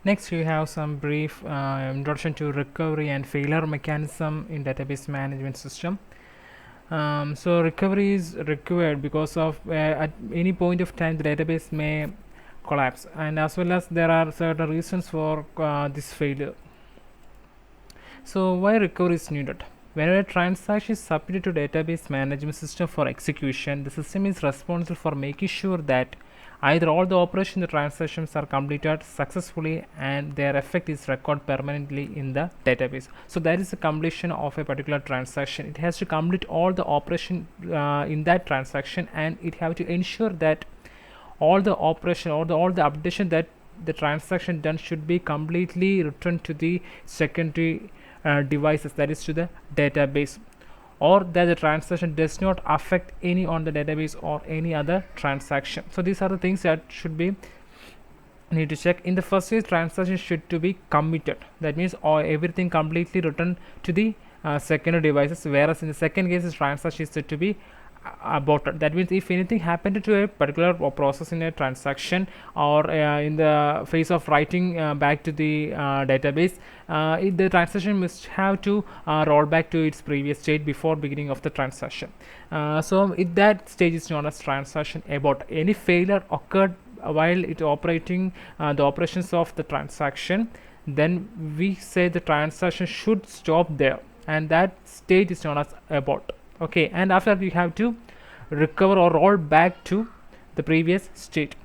Next, we have some brief introduction to recovery and failure mechanism in database management system. So recovery is required because of at any point of time the database may collapse, and as well as there are certain reasons for this failure. So why recovery is needed? Whenever a transaction is submitted to database management system for execution, the system is responsible for making sure that either all the operations in the transactions are completed successfully and their effect is recorded permanently in the database. So that is the completion of a particular transaction. It has to complete all the operation in that transaction, and it have to ensure that all the operation or all the updation that the transaction done should be completely returned to the secondary devices, that is to the database, or that the transaction does not affect any on the database or any other transaction. So these are the things that should be need to check. In the first case, transaction should to be committed, that means everything completely returned to the secondary devices, whereas in the second case the transaction is said to be aborted. That means if anything happened to a particular process in a transaction, or in the phase of writing back to the database, the transaction must have to roll back to its previous state before beginning of the transaction. So that stage is known as transaction abort. Any failure occurred while it operating the operations of the transaction, then we say the transaction should stop there, and that state is known as abort. Okay, and after that you have to recover or roll back to the previous state.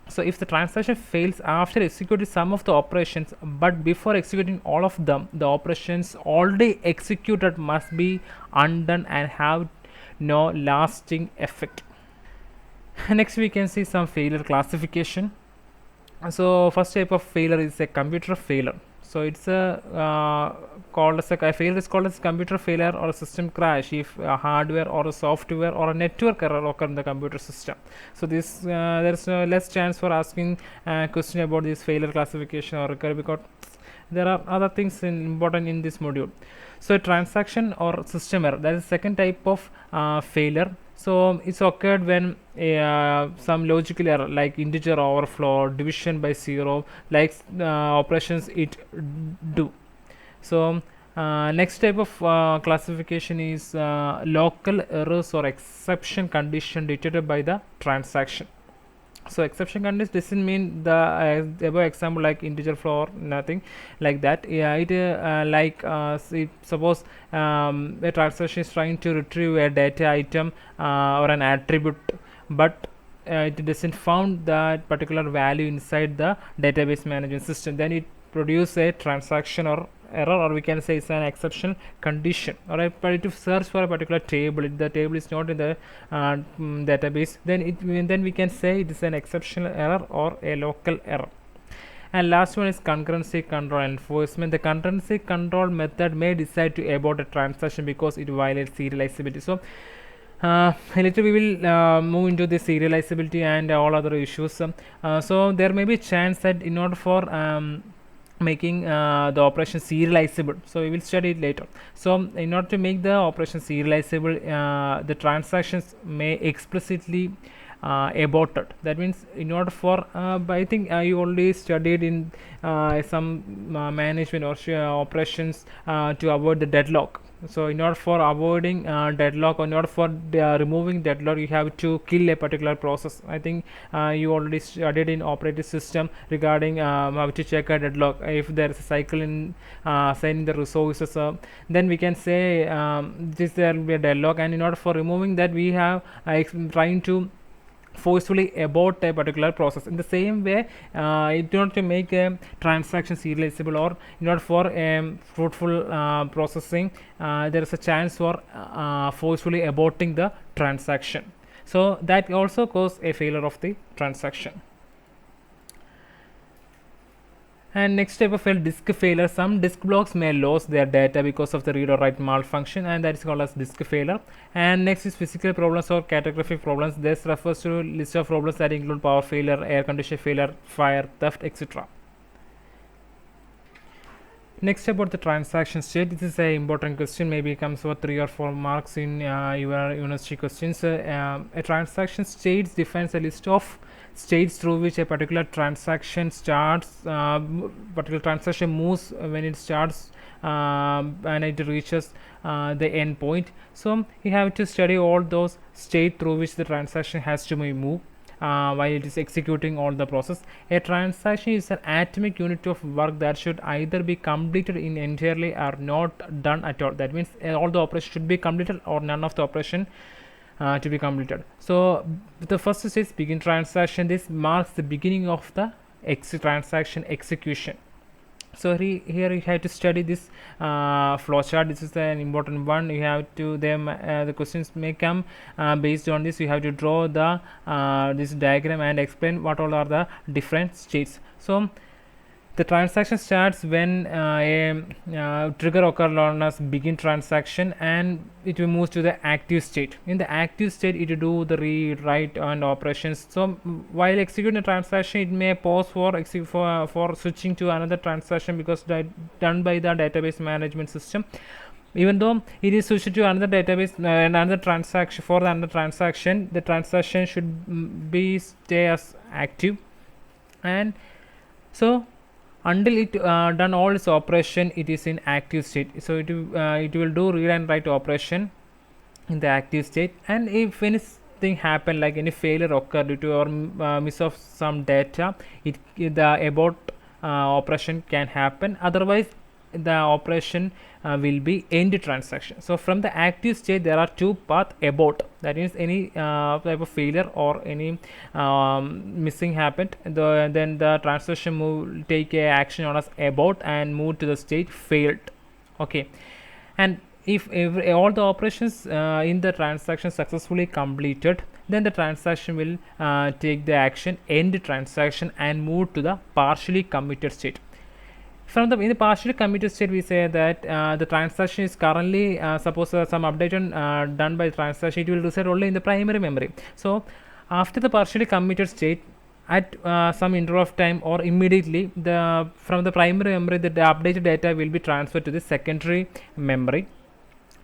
So if the transaction fails after executing some of the operations, but before executing all of them, the operations already executed must be undone and have no lasting effect. Next, we can see some failure classification. So first type of failure is a computer failure. So it's a called as a failure is called as computer failure or a system crash if a hardware or a software or a network error occur in the computer system. So this there's less chance for asking question about this failure classification or recovery, because there are other things important in this module. So transaction or system error, that is second type of failure. So it's occurred when some logical error like integer overflow, division by zero, like operations it do. So next type of classification is local errors or exception condition detected by the transaction. So exception condition doesn't mean the above example like integer floor, nothing like that. Yeah, it like suppose a transaction is trying to retrieve a data item or an attribute, but it doesn't found that particular value inside the database management system, then it produce a transaction or error, or we can say it's an exception condition. Alright, but if search for a particular table, if the table is not in the database, then we can say it is an exceptional error or a local error. And last one is concurrency control enforcement. The concurrency control method may decide to abort a transaction because it violates serializability. So later we will move into the serializability and all other issues. So there may be a chance that in order for making the operation serializable, so we will study it later. So in order to make the operation serializable, the transactions may explicitly aborted. That means in order for I think you already studied in some management or operations to avoid the deadlock. So in order for avoiding deadlock, or in order for removing deadlock, you have to kill a particular process. I think you already studied in operating system regarding how to check a deadlock. If there is a cycle in assigning the resources, then we can say there will be a deadlock, and in order for removing that, we have trying to forcefully abort a particular process. In the same way, in order to make a transaction serializable, or in order for fruitful processing, there is a chance for forcefully aborting the transaction. So that also cause a failure of the transaction. And next type of failure, disk failure. Some disk blocks may lose their data because of the read or write malfunction, and that is called as disk failure. And next is physical problems or catastrophic problems. This refers to list of problems that include power failure, air condition failure, fire, theft, etc. Next, about the transaction state. This is a important question, maybe comes for 3 or 4 marks in your university questions. A transaction state defines a list of states through which a particular transaction starts, particular transaction moves when it starts and it reaches the end point. So you have to study all those state through which the transaction has to be moved while it is executing all the process. A transaction is an atomic unit of work that should either be completed in entirely or not done at all. That means all the operation should be completed or none of the operation to be completed. So the first is begin transaction. This marks the beginning of the transaction execution. So here you have to study this flowchart. This is an important one. You have to the questions may come based on this. You have to draw the this diagram and explain what all are the different states. So the transaction starts when a trigger occurs known as begin transaction, and it will move to the active state. In the active state, it will do the read, write, and operations. So while executing the transaction, it may pause for switching to another transaction because done by the database management system. Even though it is switched to another database, another transaction for another transaction, the transaction should be stay as active, and so until it done all its operation, it is in active state. So it will do read and write operation in the active state. And if anything happen, like any failure occur due to or miss of some data, the abort operation can happen. Otherwise the operation will be end transaction. So from the active state there are two paths: abort, that means any type of failure or any missing happened, then the transaction will take a action known as abort and move to the state failed. Okay, and if all the operations in the transaction successfully completed, then the transaction will take the action end transaction and move to the partially committed state. In the partially committed state, we say that the transaction is currently suppose some update done by the transaction, it will reside only in the primary memory. So after the partially committed state, at some interval of time or immediately, from the primary memory, the updated data will be transferred to the secondary memory.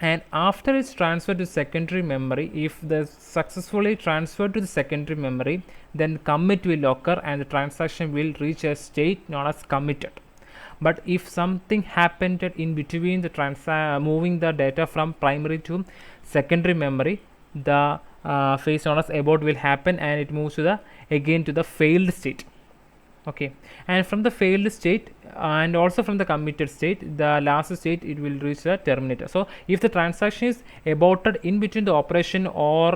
And after it's transferred to secondary memory, if the successfully transferred to the secondary memory, then commit will occur and the transaction will reach a state known as committed. But if something happened in between the moving the data from primary to secondary memory, the phase known as abort will happen and it moves to the again to the failed state. Okay, and from the failed state and also from the committed state, the last state, it will reach the terminator. So if the transaction is aborted in between the operation or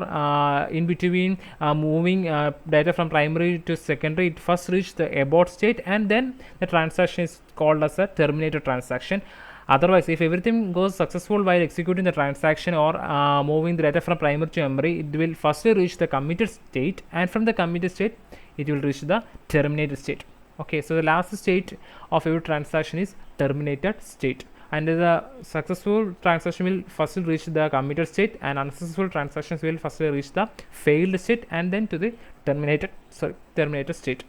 in between moving data from primary to secondary, it first reach the abort state and then the transaction is called as a terminator transaction. Otherwise, if everything goes successful while executing the transaction or moving the data from primary to memory, it will firstly reach the committed state, and from the committed state it will reach the terminated state. Okay, so the last state of every transaction is terminated state, and the successful transaction will first reach the committed state and unsuccessful transactions will first reach the failed state and then to the terminated state.